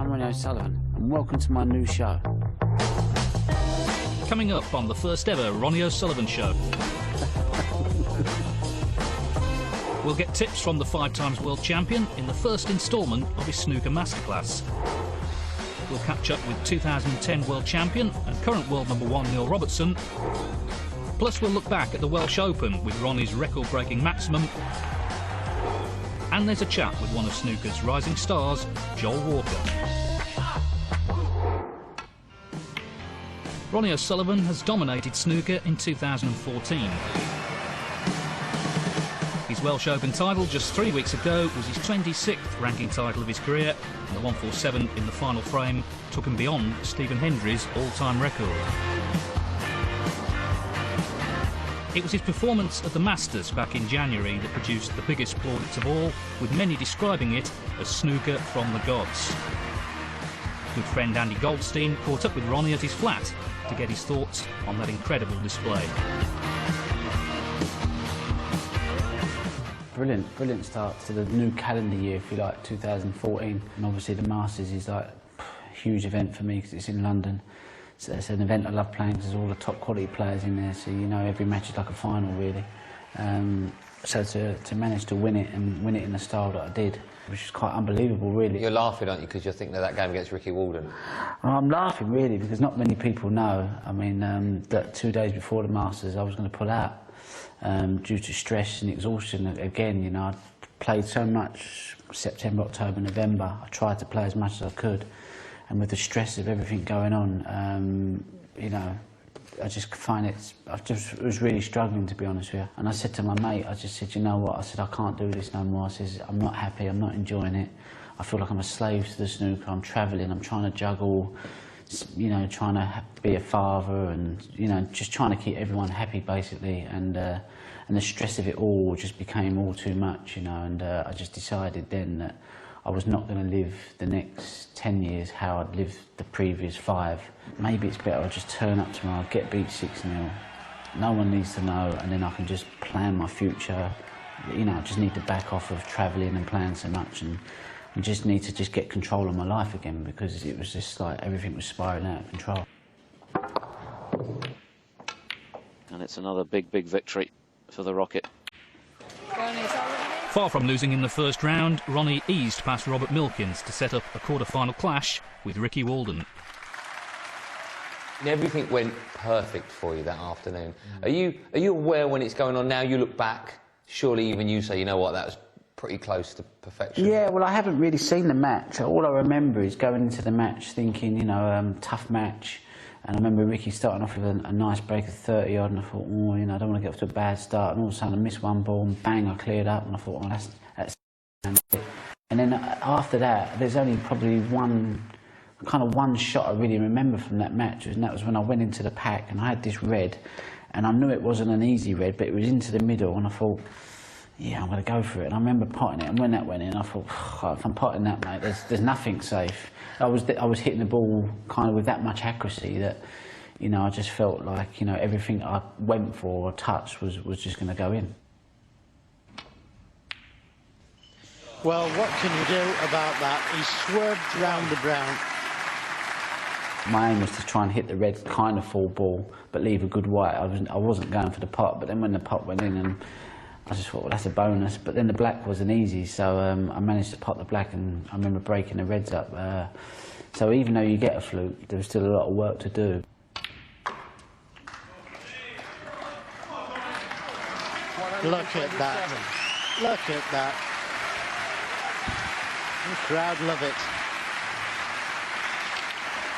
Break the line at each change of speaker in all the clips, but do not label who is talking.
I'm Ronnie O'Sullivan, and welcome to my new show.
Coming up on the first ever Ronnie O'Sullivan Show. We'll get tips from the 5-times world champion in the first instalment of his snooker masterclass. We'll catch up with 2010 world champion and current world number 1 Neil Robertson. Plus we'll look back at the Welsh Open with Ronnie's record-breaking maximum. And there's a chat with one of snooker's rising stars, Joel Walker. Ronnie O'Sullivan has dominated snooker in 2014. His Welsh Open title just 3 weeks ago was his 26th ranking title of his career, and the 147 in the final frame took him beyond Stephen Hendry's all-time record. It was his performance at the Masters back in January that produced the biggest plaudits of all, with many describing it as snooker from the gods. Good friend Andy Goldstein caught up with Ronnie at his flat to get his thoughts on that incredible display.
Brilliant start to the new calendar year, if you like, 2014. And obviously the Masters is like a huge event for me because it's in London. So it's an event I love playing because there's all the top quality players in there, so you know every match is like a final really. So to manage to win it and win it in the style that I did, which is quite unbelievable really.
You're laughing, aren't you, because you're thinking of that game against Ricky Walden?
Well, I'm laughing really because not many people know. I mean, that 2 days before the Masters I was going to pull out due to stress and exhaustion. Again, you know, I'd played so much September, October, November. I tried to play as much as I could. And with the stress of everything going on, you know, I just find I was really struggling, to be honest with you. And I said to my mate, I just said, you know what, I said, I can't do this no more. I said, I'm not happy, I'm not enjoying it. I feel like I'm a slave to the snooker, I'm travelling, I'm trying to juggle, you know, trying to be a father and, you know, just trying to keep everyone happy, basically. And the stress of it all just became all too much, you know, and I just decided then that I was not going to live the next 10 years how I'd lived the previous 5. Maybe it's better I just turn up tomorrow, get beat 6-0. No one needs to know, and then I can just plan my future. You know, I just need to back off of travelling and playing so much, and just need to just get control of my life again, because it was just like everything was spiralling out of control.
And it's another big victory for the Rocket.
Far from losing in the first round, Ronnie eased past Robert Milkins to set up a quarter-final clash with Ricky Walden.
And everything went perfect for you that afternoon. Are you aware when it's going on now, you look back, surely even you say, you know what, that was pretty close to perfection? Yeah,
well, I haven't really seen the match. All I remember is going into the match thinking, you know, tough match. And I remember Ricky starting off with a nice break of 30-odd, and I thought, oh, you know, I don't want to get off to a bad start. And all of a sudden I missed one ball, and bang, I cleared up, and I thought, oh, that's it. And then after that, there's only probably one shot I really remember from that match, and that was when I went into the pack, and I had this red, and I knew it wasn't an easy red, but it was into the middle, and I thought, yeah, I'm going to go for it. And I remember potting it, and when that went in, I thought, oh, if I'm potting that, mate, there's nothing safe. I was hitting the ball kind of with that much accuracy that, you know, I just felt like, you know, everything I went for or touched was just going to go in.
Well, what can you do about that? He swerved round the brown.
My aim was to try and hit the red kind of full ball, but leave a good white. I wasn't going for the pot, but then when the pot went in, and I just thought, well, that's a bonus. But then the black wasn't easy, so I managed to pot the black, and I remember breaking the reds up. So even though you get a fluke, there was still a lot of work to do.
Look at that. Look at that. The crowd love it.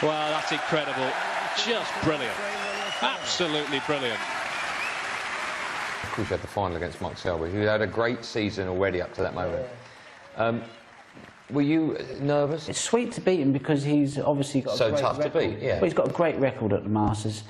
Well, that's incredible. Just brilliant. Absolutely brilliant.
Of course, you had the final against Mike Selby, who had a great season already up to that moment. Were you nervous?
It's sweet to beat him because he's obviously got a great
tough
record.
to beat, yeah.
Well, he's got a great record at the Masters.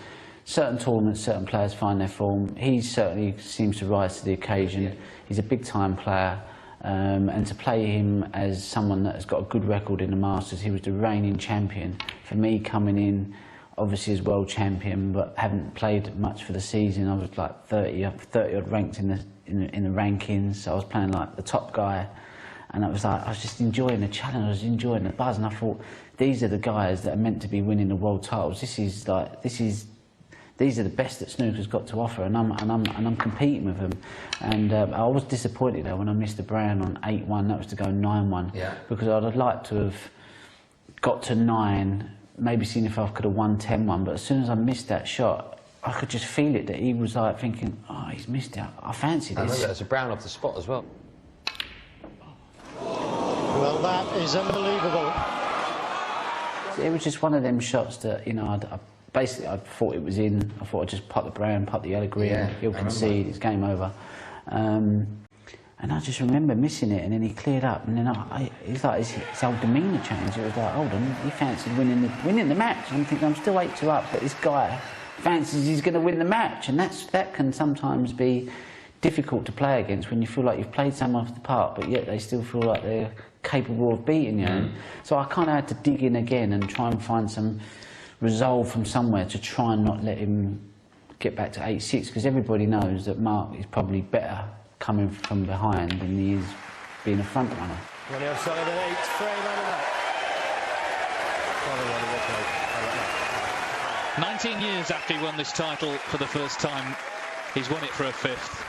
Certain tournaments, certain players find their form. He certainly seems to rise to the occasion. Yeah. He's a big-time player. And to play him as someone that has got a good record in the Masters, he was the reigning champion. For me, coming in, obviously as world champion, but haven't played much for the season. I was like 30 odd ranked in the rankings, so I was playing like the top guy. And it was like, I was just enjoying the challenge, I was enjoying the buzz, and I thought, these are the guys that are meant to be winning the world titles. These are the best that snooker's got to offer, and I'm competing with them. And I was disappointed though when I missed the brown on 8-1. That was to go 9-1.
Yeah.
Because I'd have liked to have got to 9, maybe seen if I could have won 10-1. But as soon as I missed that shot, I could just feel it that he was like thinking, oh, he's missed it. I fancy this.
I remember that's a brown off the spot as well.
Well, that is unbelievable.
It was just one of them shots that, you know, basically I thought it was in. I thought I'd just pop the brown, pop the yellow green,
Yeah,
he'll concede, it's game over. And I just remember missing it, and then he cleared up, and then it's like his whole demeanour changed. It was like, hold on, he fancied winning the match. I'm thinking, I'm still 8-2 up, but this guy fancies he's going to win the match, and that can sometimes be difficult to play against when you feel like you've played someone off the park, but yet they still feel like they're capable of beating you. So I kind of had to dig in again and try and find some resolve from somewhere to try and not let him get back to 8-6, because everybody knows that Mark is probably better coming from behind than he is being a front runner.
Ronnie O'Sullivan, 8 frame and out.
19 years after he won this title for the first time, he's won it for a 5th.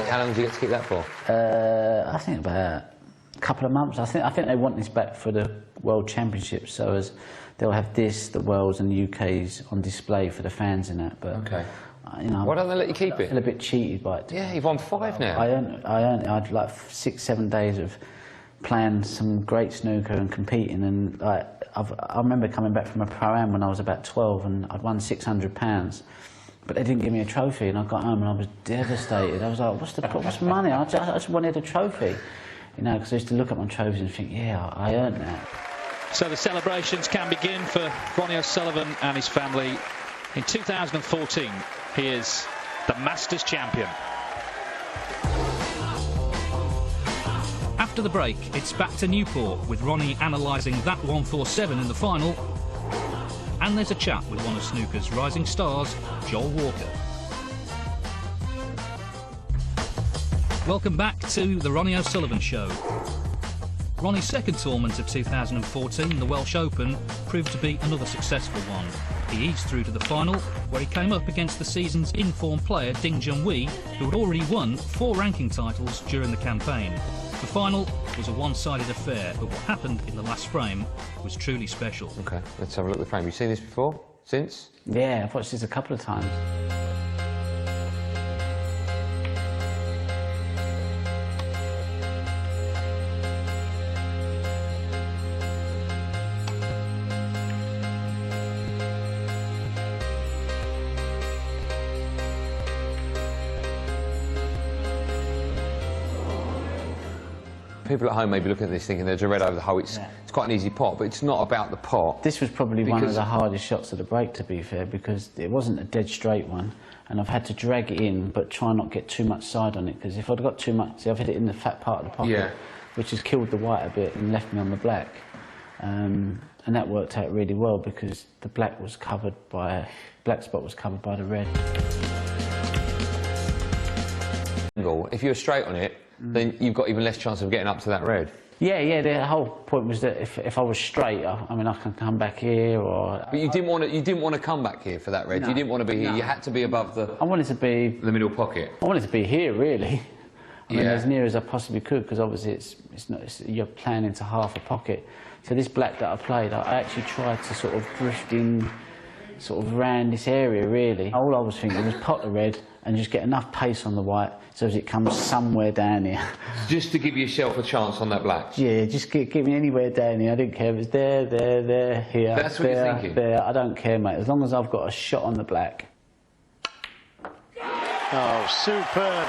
How long did you get to keep that for?
I think about a couple of months. I think they want this back for the World Championships, so as they'll have this, the Worlds and the UK's on display for the fans in that. But
okay.
You know,
why don't they let you keep it?
I feel a bit cheated by it.
Yeah, you've won 5 now.
I had like 6-7 days of playing some great snooker and competing, and like I remember coming back from a pro-am when I was about 12, and I'd won £600. But they didn't give me a trophy, and I got home and I was devastated. I was like, what's money? I just wanted a trophy. You know, because I used to look at my trophies and think, yeah, I earned that.
So the celebrations can begin for Ronnie O'Sullivan and his family. In 2014, he is the Masters champion.
After the break, it's back to Newport with Ronnie analysing that 147 in the final. And there's a chat with one of snooker's rising stars, Joel Walker. Welcome back to the Ronnie O'Sullivan Show. Ronnie's second tournament of 2014, the Welsh Open, proved to be another successful one. He eased through to the final, where he came up against the season's in-form player Ding Junhui, who had already won 4 ranking titles during the campaign. The final was a one-sided affair, but what happened in the last frame was truly special.
Okay, let's have a look at the frame. You've seen this before? Since?
Yeah, I've watched this a couple of times.
People at home may be looking at this thinking there's a red over the hole. It's quite an easy pot, but it's not about the pot.
This was probably one of the hardest shots of the break, to be fair, because it wasn't a dead straight one, and I've had to drag it in, but try not get too much side on it, because if I'd got too much, see, I've hit it in the fat part of the pocket, which has killed the white a bit and left me on the black. And that worked out really well because the black spot was covered by the red.
If you're straight on it, then you've got even less chance of getting up to that red.
Yeah, the whole point was that if I was straight, I mean, I can come back here or...
But you didn't want to come back here for that red.
No.
You didn't want to be here. You had to be above the...
I wanted to be...
the middle pocket.
I wanted to be here, really. I mean, as near as I possibly could, because obviously you're playing into half a pocket. So this black that I played, I actually tried to sort of drift in, sort of round this area, really. All I was thinking was pot the red and just get enough pace on the white so as it comes somewhere down here.
Just to give yourself a chance on that black?
Yeah, just get me anywhere down here. I didn't care if it's there, here,
That's what you're thinking?
there. I don't care, mate. As long as I've got a shot on the black.
Oh, superb.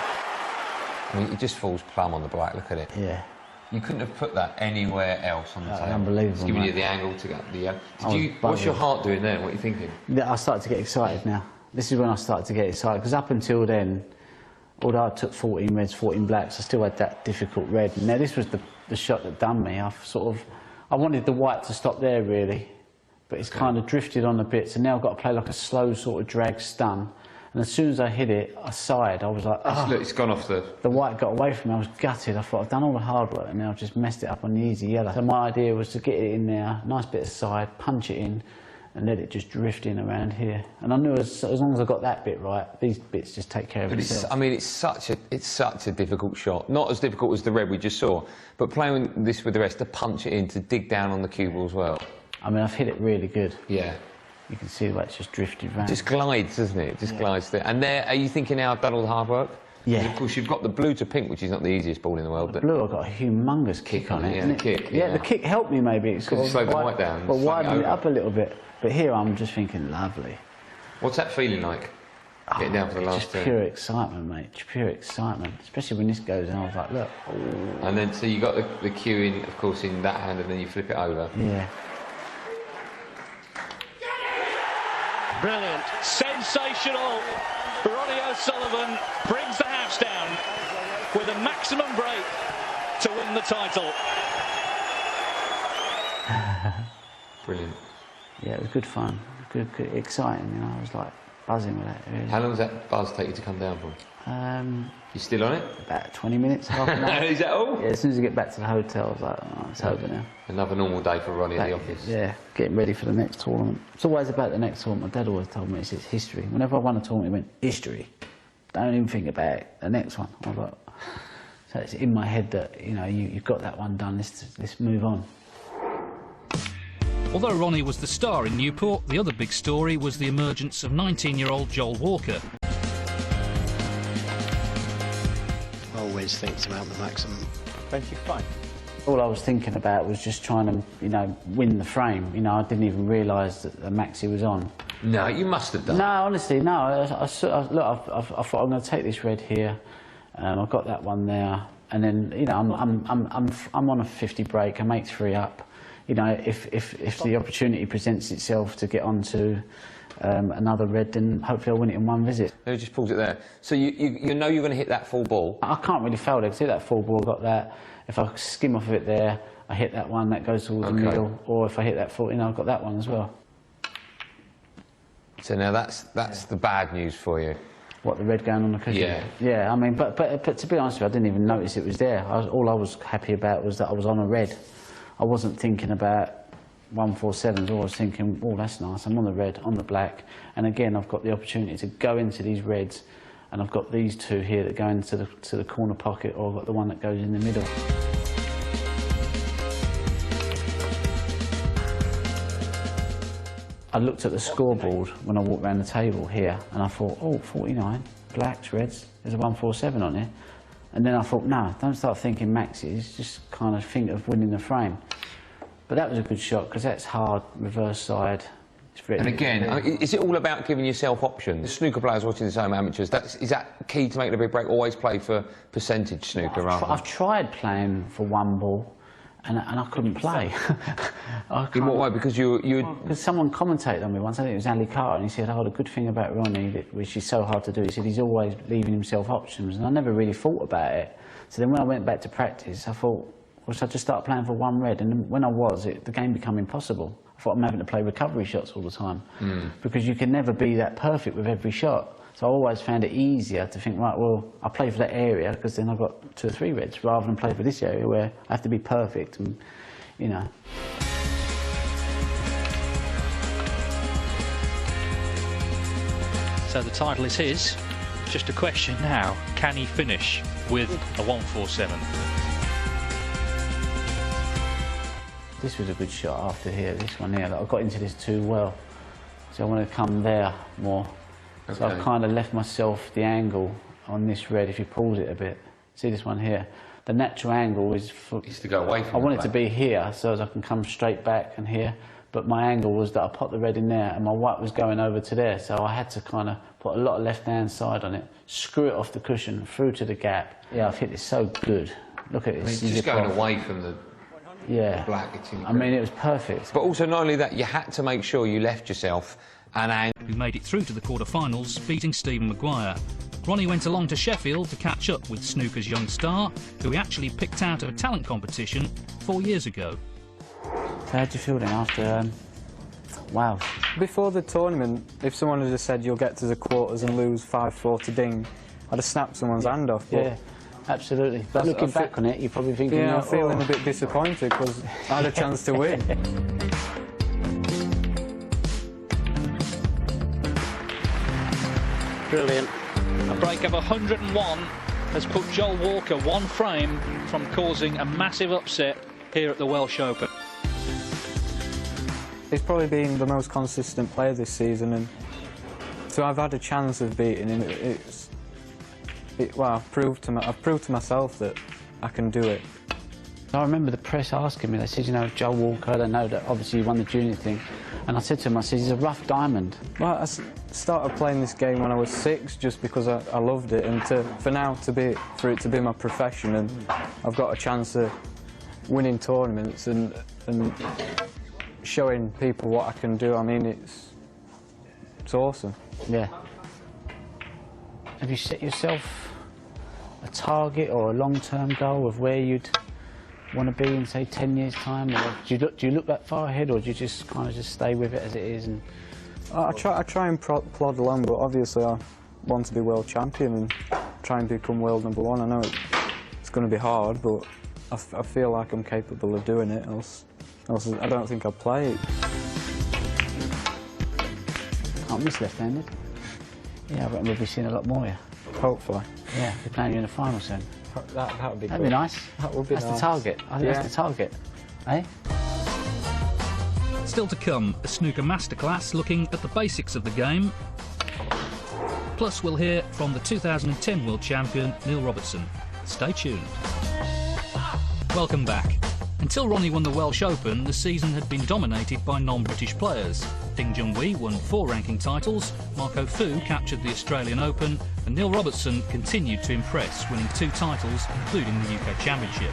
I mean, it just falls plumb on the black. Look at it.
Yeah.
You couldn't have put that anywhere else on the table.
Unbelievable.
It's giving you
mate.
the angle to get the... What's
buzzing.
your heart doing there? What are you thinking?
I started to get excited now. This is when I started to get excited, because up until then, although I took 14 reds, 14 blacks, I still had that difficult red. Now this was the shot that done me. I wanted the white to stop there, really, but it's kind of drifted on a bit, so now I've got to play like a slow sort of drag stun, And as soon as I hit it, I sighed. I was like, oh.
Look, it's gone off the...
The white got away from me. I was gutted. I thought, I've done all the hard work and now I've just messed it up on the easy yellow. So my idea was to get it in there, nice bit of side, punch it in, and let it just drift in around here. And I knew as long as I got that bit right, these bits just take care of themselves.
I mean, it's such a difficult shot. Not as difficult as the red we just saw, but playing this with the rest, to punch it in, to dig down on the cue ball as well.
I mean, I've hit it really good.
Yeah.
You can see the way it's just drifted round.
It just glides, doesn't it? It just glides there. And there, are you thinking now I've done all the hard work?
Yeah.
Of course, you've got the blue to pink, which is not the easiest ball in the world.
The blue, I've got a humongous kick on it.
Yeah, the kick.
Yeah, the kick helped me maybe. It's
because it slowed the white down.
But widened it up a little bit. But here I'm just thinking, lovely.
What's that feeling like? Getting down for the last
just
two?
Pure excitement, mate. Just pure excitement. Especially when this goes in, I was like, look. Ooh.
And then, so you got the cue in, of course, in that hand, and then you flip it over.
Yeah.
Brilliant. Sensational. Ronnie O'Sullivan brings the house down with a maximum break to win the title.
Brilliant.
Yeah, it was good fun. Good, exciting, you know. I was like buzzing with that. Really.
How long does that buzz take you to come down from? You still on it?
About 20 minutes, half an hour.
Is that all?
Yeah, as soon as I get back to the hotel, I was like, oh, it's over now.
Another normal day for Ronnie at the office.
Yeah, getting ready for the next tournament. It's always about the next tournament. My dad always told me it's history. Whenever I won a tournament, he went, history. Don't even think about it. The next one. I was like, so it's in my head that, you know, you've got that one done, let's move on.
Although Ronnie was the star in Newport, the other big story was the emergence of 19-year-old Joel Walker.
Always thinks about the maximum.
25.
All I was thinking about was just trying to, you know, win the frame. You know, I didn't even realise that the maxi was on.
No, you must have done.
No, honestly, no. I thought I'm going to take this red here. I've got that one there, and then, you know, I'm on a 50 break. I make 3 up. You know, if the opportunity presents itself to get onto another red, then hopefully I'll win it in one visit.
No, just pulls it there. So you know you're going to hit that full ball.
I can't really fail there. See that full ball, got that. If I skim off of it there, I hit that one, that goes towards the middle. Or if I hit that full, you know, I've got that one as well.
So now that's the bad news for you.
What, the red going on the cushion?
Yeah.
Yeah, I mean, but to be honest with you, I didn't even notice it was there. All I was happy about was that I was on a red. I wasn't thinking about 147s. I was thinking, oh, that's nice. I'm on the red, on the black, and again, I've got the opportunity to go into these reds, and I've got these two here that go into the corner pocket, or I've got the one that goes in the middle. I looked at the scoreboard when I walked around the table here, and I thought, oh, 49, blacks, reds, there's a 147 on here. And then I thought, no, don't start thinking maxes, just kind of think of winning the frame. But that was a good shot, because that's hard, reverse side.
And again, is it all about giving yourself options? Snooker players watching this home, amateurs, is that key to making a big break? Always play for percentage snooker rather than...
I've tried playing for one ball, and I couldn't play.
In what way? Because
because someone commentated on me once, I think it was Ali Carter, and he said, oh, the good thing about Ronnie, which is so hard to do, he said he's always leaving himself options, and I never really thought about it. So then when I went back to practice, I thought, well, should I just start playing for one red? And when I was, the game became impossible. I thought I'm having to play recovery shots all the time, because you can never be that perfect with every shot. So I always found it easier to think, right, well, I'll play for that area, because then I've got 2 or 3 reds, rather than play for this area where I have to be perfect, and, you know.
So the title is his. Just a question now, can he finish with a 147?
This was a good shot after here, this one here. I got into this too well, so I want to come there more. Okay. So I've kind of left myself the angle on this red, if he pulls it a bit. See this one here? The natural angle is
to go away from
I want it to be here, so as I can come straight back and here. But my angle was that I popped the red in there, and my white was going over to there, so I had to kind of put a lot of left-hand side on it, screw it off the cushion, through to the gap. Yeah, I've hit this so good. Look at this.
Just going away from the...
Yeah,
black,
I mean, it was perfect.
But also, not only that, you had to make sure you left yourself an angle.
Who made it through to the quarter-finals, beating Stephen Maguire. Ronnie went along to Sheffield to catch up with snooker's young star, who he actually picked out of a talent competition 4 years ago.
So how did you feel then after wow.
Before the tournament, if someone had just said you'll get to the quarters and lose 5-4 to Ding, I'd have snapped someone's hand off. But
yeah, absolutely. But looking back on it, you're probably thinking...
Yeah, I'm feeling a bit disappointed because I had a chance to win.
Brilliant.
A break of 101 has put Joel Walker one frame from causing a massive upset here at the Welsh Open.
He's probably been the most consistent player this season, and so I've had a chance of beating him. Well, I've proved to myself that I can do it.
I remember the press asking me, they said, you know, Joel Walker, they know that obviously you won the junior thing. And I said to him, I said, he's a rough diamond.
Well, I started playing this game when I was 6 just because I loved it, and for it to be my profession, and I've got a chance of winning tournaments and showing people what I can do. I mean, it's awesome.
Yeah. Have you set yourself a target or a long-term goal of where you'd want to be in, say, 10 years' time? Or do you look that far ahead, or do you just kind of just stay with it as it is? And
I try and plod along, but obviously I want to be world champion and try and become world #1. I know it's going to be hard, but I feel like I'm capable of doing it, else I don't think I'd play it.
Can't miss left-handed. Yeah, I reckon we'll be seeing a lot more here.
Hopefully.
Yeah, we're playing you in the final soon.
That would be
That'd be nice.
That would be
nice.
That's
the target. I think that's the target. Eh?
Still to come, a snooker masterclass looking at the basics of the game. Plus, we'll hear from the 2010 world champion, Neil Robertson. Stay tuned. Welcome back. Until Ronnie won the Welsh Open, the season had been dominated by non-British players. Ding Junhui won 4 ranking titles, Marco Fu captured the Australian Open, and Neil Robertson continued to impress, winning 2 titles, including the UK Championship.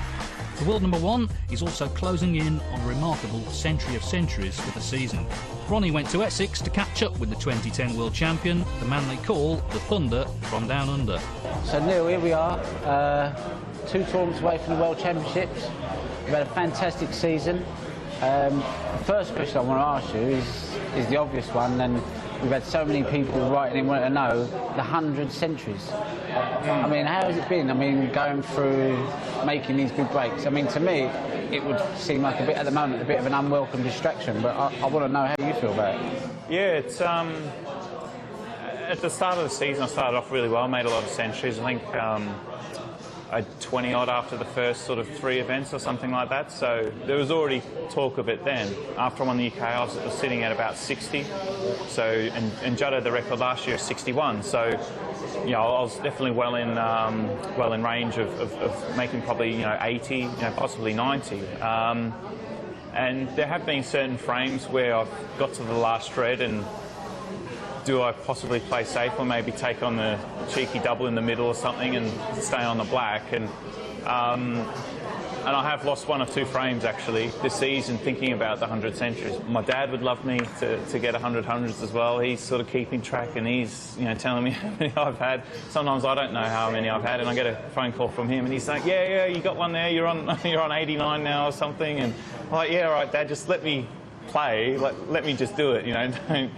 The world #1 is also closing in on a remarkable century of centuries for the season. Ronnie went to Essex to catch up with the 2010 world champion, the man they call the Thunder from Down Under.
So Neil, here we are, 2 tournaments away from the World Championships. We've had a fantastic season. The first question I want to ask you is the obvious one, and we've had so many people writing in wanting to know the 100 centuries. I mean, how has it been? I mean, going through making these big breaks. I mean, to me, it would seem like at the moment, a bit of an unwelcome distraction, but I want to know how you feel about it.
Yeah, it's at the start of the season, I started off really well, made a lot of centuries. I think I had 20 odd after the first sort of 3 events or something like that, so there was already talk of it then. After I won the UK, I was sitting at about 60, so and Judd had the record last year, 61. So, you know, I was definitely well in range of making probably 80, possibly 90. And there have been certain frames where I've got to the last shred and do I possibly play safe or maybe take on the cheeky double in the middle or something and stay on the black? And I have lost 1 or 2 frames actually this season thinking about the 100 centuries. My dad would love me to get 100 hundreds as well. He's sort of keeping track and he's telling me how many I've had. Sometimes I don't know how many I've had and I get a phone call from him and he's like, yeah, you got one there. You're on 89 now or something. And I'm like, yeah, all right, Dad, just let me play. Let me just do it. Don't.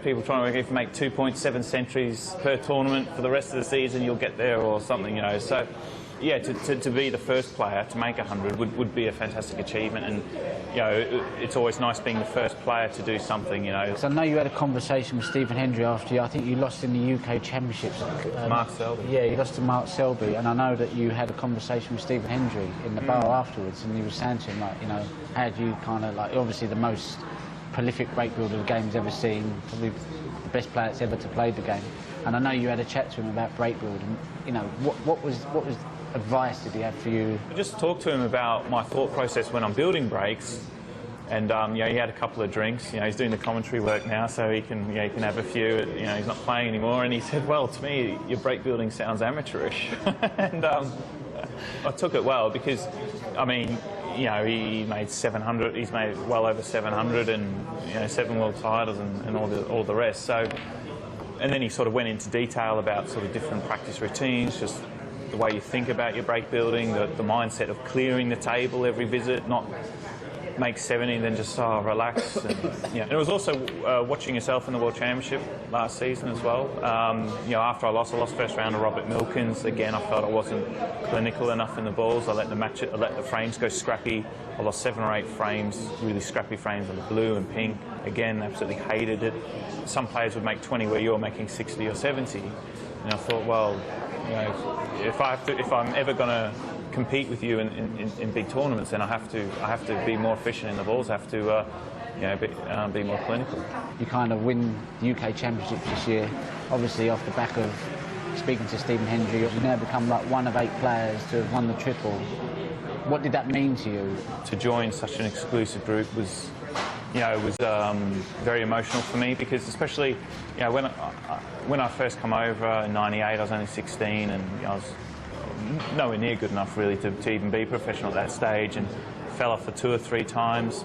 People trying to work, if you make 2.7 centuries per tournament for the rest of the season, you'll get there or something, So, yeah, to be the first player to make 100 would be a fantastic achievement, and it's always nice being the first player to do something,
Because I know you had a conversation with Stephen Hendry after I think you lost in the UK Championships.
Mark Selby.
Yeah, you lost to Mark Selby, and I know that you had a conversation with Stephen Hendry in the bar afterwards, and you were saying to him, how do you kind of obviously the most prolific break builder the game's ever seen, probably the best player that's ever to play the game. And I know you had a chat to him about break building. What was advice did he have for you?
I just talked to him about my thought process when I'm building breaks, and he had a couple of drinks. He's doing the commentary work now, so he can have a few. He's not playing anymore, and he said, "Well, to me, your break building sounds amateurish," and I took it well because, he made 700. He's made well over 700, and 7 world titles and all the rest. So, and then he sort of went into detail about sort of different practice routines, just the way you think about your break building, the mindset of clearing the table every visit, not make 70 and then just relax. And, and it was also watching yourself in the World Championship last season as well. After I lost first round to Robert Milkins. Again, I felt I wasn't clinical enough in the balls. I let the frames go scrappy. I lost 7 or 8 frames, really scrappy frames on the blue and pink. Again, absolutely hated it. Some players would make 20 where you're making 60 or 70. And I thought, well, if I'm ever going to compete with you in big tournaments, then I have to be more efficient in the balls. I have to be more clinical.
You kind of win the UK Championship this year, obviously off the back of speaking to Stephen Hendry. You've now become like one of 8 players to have won the triple. What did that mean to you?
To join such an exclusive group was, very emotional for me, because especially, when I first come over in '98, I was only 16 and I was nowhere near good enough really to even be professional at that stage, and fell off the tour 3 times.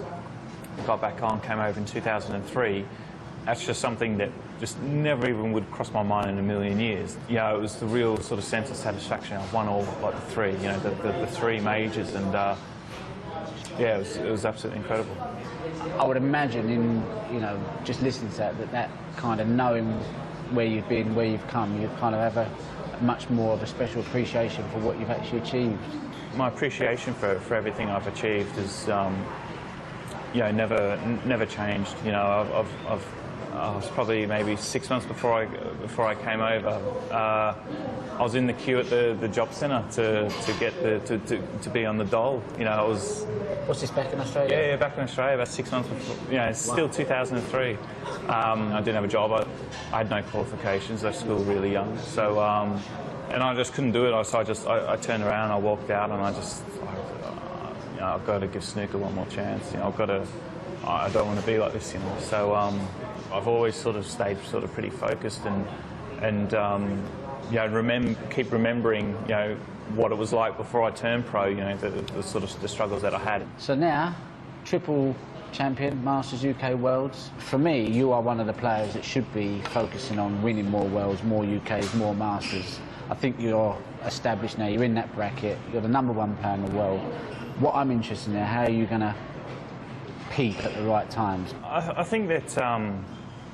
Got back on, came over in 2003. That's just something that just never even would cross my mind in a million years. It was the real sort of sense of satisfaction. I've won all like the 3, the 3 majors, and it was absolutely incredible.
I would imagine, just listening to that kind of knowing where you've been, where you've come, you kind of have a much more of a special appreciation for what you've actually achieved. My appreciation for everything I've achieved is, never changed. I was probably maybe 6 months before I came over. I was in the queue at the job centre to get to be on the dole. I was. What's this, back in Australia?
Yeah, back in Australia, about 6 months before. It's still 2003. I didn't have a job. I had no qualifications. I left school really young. So, and I just couldn't do it. So I turned around, I walked out, and I've got to give snooker one more chance. I don't want to be like this, So I've always sort of stayed pretty focused and keep remembering, what it was like before I turned pro. The sort of the struggles that I had. So now, triple champion, Masters, UK Worlds. For me, you are one of the players that should be focusing on winning more Worlds, more UKs, more Masters. I think you're established now. You're in that bracket. You're the #1 player in the world. What I'm interested in now, how are you going to peak at the right times? I think that,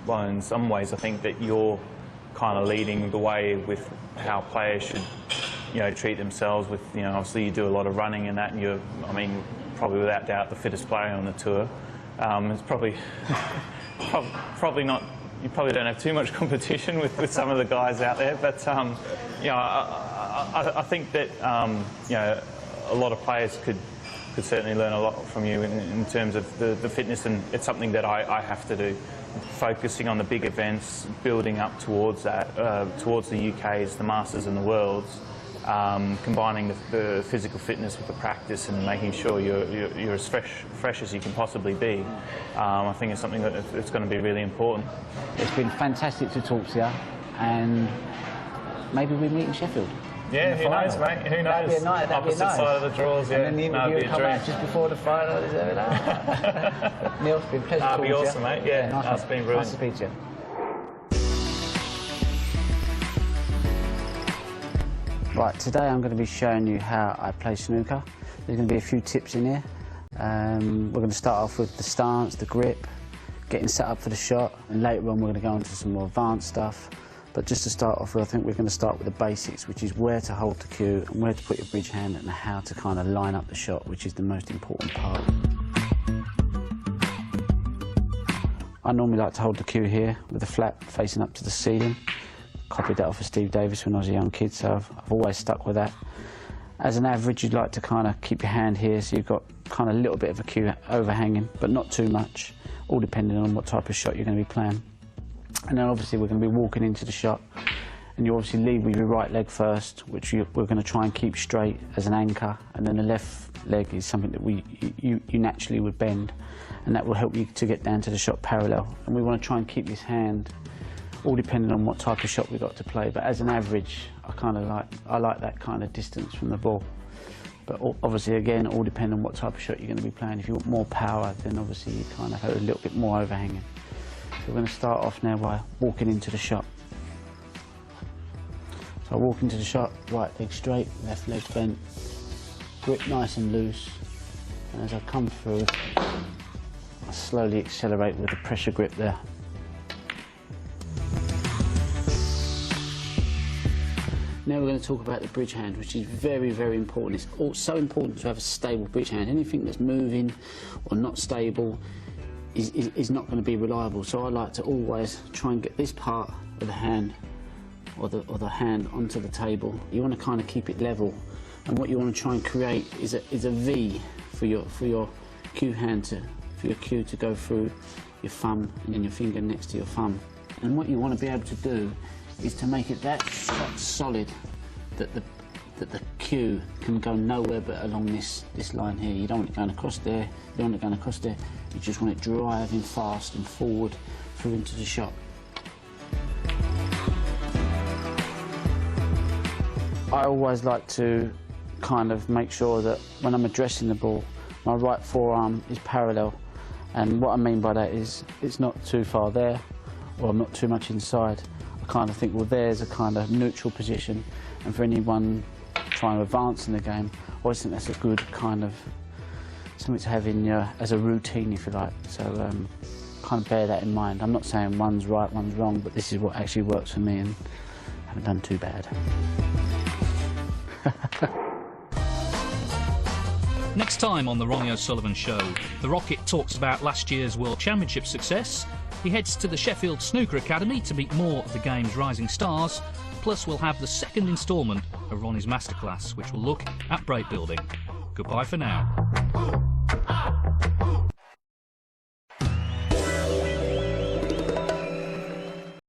well, in some ways, I think that you're kind of leading the way with how players should, treat themselves. With, obviously you do a lot of running and that, and you're, probably without doubt the fittest player on the tour. It's probably, probably not. You probably don't have too much competition with some of the guys out there, but I think that a lot of players could certainly learn a lot from you in terms of the fitness, and it's something that I have to do. Focusing on the big events, building up towards that, towards the UKs, the Masters and the Worlds, combining the physical fitness with the practice and making sure you're as fresh as you can possibly be. I think it's something that it's going to be really important.
It's been fantastic to talk to you, and maybe we meet in Sheffield.
Yeah, who knows, mate? Who knows?
That'd be a night.
Opposite side of the drawers, yeah.
And then the interview come out just before the final. Is that Neil, it's been a pleasure talking to you.
That'd be awesome, mate. Yeah,
nice
been brilliant.
Nice to speak to you. Right, today I'm going to be showing you how I play snooker. There's going to be a few tips in here. We're going to start off with the stance, the grip, getting set up for the shot, and later on we're going to go into some more advanced stuff. But just to start off with, I think we're going to start with the basics, which is where to hold the cue and where to put your bridge hand and how to kind of line up the shot, which is the most important part. I normally like to hold the cue here with the flat facing up to the ceiling. Copied that off of Steve Davis when I was a young kid, so I've always stuck with that. As an average, you'd like to kind of keep your hand here, so you've got kind of a little bit of a cue overhanging, but not too much, all depending on what type of shot you're going to be playing. And then obviously we're going to be walking into the shot, and you obviously lead with your right leg first, which we're going to try and keep straight as an anchor, and then the left leg is something that you naturally would bend, and that will help you to get down to the shot parallel. And we want to try and keep this hand, all depending on what type of shot we've got to play, but as an average, I like that kind of distance from the ball. But obviously, again, all depending on what type of shot you're going to be playing. If you want more power, then obviously you kind of have a little bit more overhanging. So we're going to start off now by walking into the shot. So I walk into the shot, right leg straight, left leg bent, grip nice and loose, And as I come through, I slowly accelerate with the pressure grip there. Now we're going to talk about the bridge hand, which is very, very important. It's also important to have a stable bridge hand. Anything that's moving or not stable is not going to be reliable. So I like to always try and get this part of the hand or the hand onto the table. You want to kind of keep it level, and what you want to try and create is a V for your cue hand for your cue to go through your thumb and then your finger next to your thumb. And what you want to be able to do is to make it that solid that the cue can go nowhere but along this line here. You don't want it going across there, you don't want it going across there, you just want it driving fast and forward through into the shot. I always like to kind of make sure that when I'm addressing the ball, my right forearm is parallel, and what I mean by that is it's not too far there or I'm not too much inside. Kind of think, well, there's a kind of neutral position, and for anyone trying to advance in the game, I always think that's a good kind of something to have in your as a routine, if you like. So kind of bear that in mind. I'm not saying one's right, one's wrong, but this is what actually works for me, and I haven't done too bad.
Next time on the Ronnie O'Sullivan Show, the Rocket talks about last year's World Championship success. He heads to the Sheffield Snooker Academy to meet more of the game's rising stars. Plus, we'll have the second instalment of Ronnie's masterclass, which will look at break building. Goodbye for now.